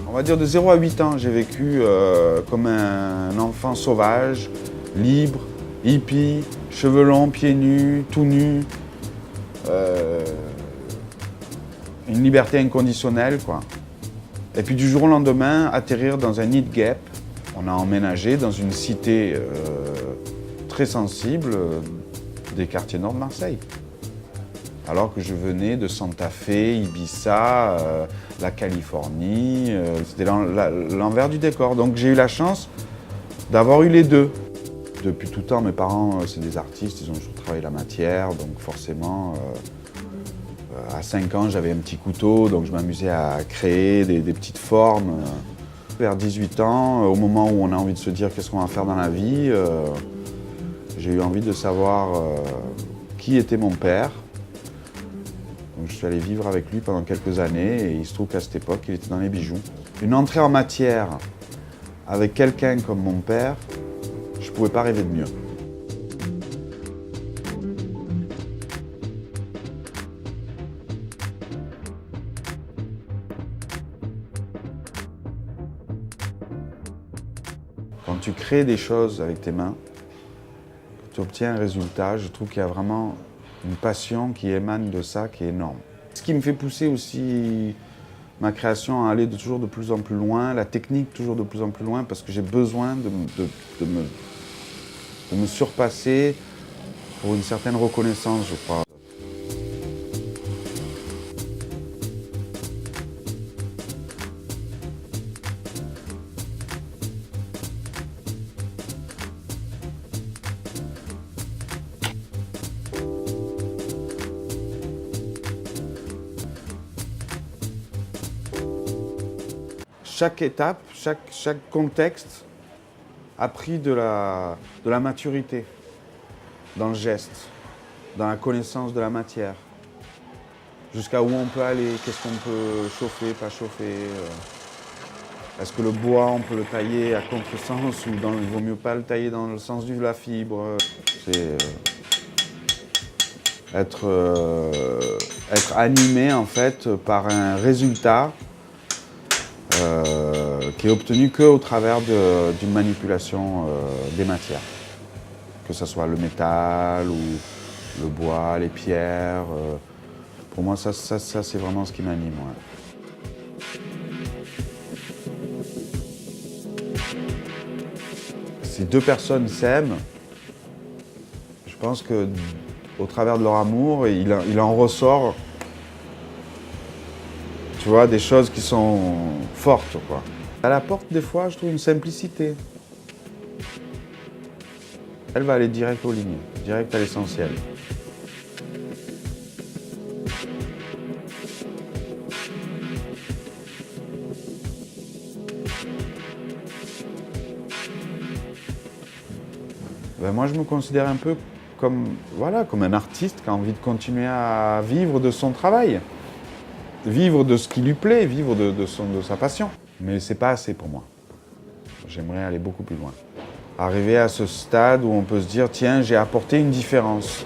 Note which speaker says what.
Speaker 1: On va dire de 0 à 8 ans, j'ai vécu comme un enfant sauvage, libre, hippie, cheveux longs, pieds nus, tout nu. Une liberté inconditionnelle, quoi. Et puis du jour au lendemain, atterrir dans un nid de guêpes. On a emménagé dans une cité très sensible des quartiers nord de Marseille. Alors que je venais de Santa Fe, Ibiza, la Californie, c'était l'envers du décor. Donc j'ai eu la chance d'avoir eu les deux. Depuis tout temps, mes parents, c'est des artistes, ils ont toujours travaillé la matière, donc forcément, à 5 ans, j'avais un petit couteau, donc je m'amusais à créer des petites formes. Vers 18 ans, au moment où on a envie de se dire qu'est-ce qu'on va faire dans la vie, j'ai eu envie de savoir qui était mon père. Donc je suis allé vivre avec lui pendant quelques années et il se trouve qu'à cette époque, il était dans les bijoux. Une entrée en matière avec quelqu'un comme mon père, je ne pouvais pas rêver de mieux. Quand tu crées des choses avec tes mains, tu obtiens un résultat, je trouve qu'il y a vraiment une passion qui émane de ça qui est énorme. Ce qui me fait pousser aussi ma création à aller toujours de plus en plus loin, la technique toujours de plus en plus loin, parce que j'ai besoin de me surpasser pour une certaine reconnaissance, je crois. Chaque étape, chaque contexte a pris de la maturité dans le geste, dans la connaissance de la matière. Jusqu'à où on peut aller, qu'est-ce qu'on peut chauffer, pas chauffer. Est-ce que le bois, on peut le tailler à contresens ou il vaut mieux pas le tailler dans le sens de la fibre. C'est être animé en fait par un résultat qui est obtenu qu'au travers d'une manipulation des matières. Que ce soit le métal ou le bois, les pierres. Pour moi, ça c'est vraiment ce qui m'anime. Ouais. Si deux personnes s'aiment, je pense qu'au travers de leur amour, il en ressort, tu vois, des choses qui sont fortes, quoi. Elle apporte des fois, je trouve, une simplicité. Elle va aller direct aux lignes, direct à l'essentiel. Ben moi, je me considère un peu comme un artiste qui a envie de continuer à vivre de son travail. Vivre de ce qui lui plaît, vivre de sa passion. Mais c'est pas assez pour moi. J'aimerais aller beaucoup plus loin. Arriver à ce stade où on peut se dire, tiens, j'ai apporté une différence.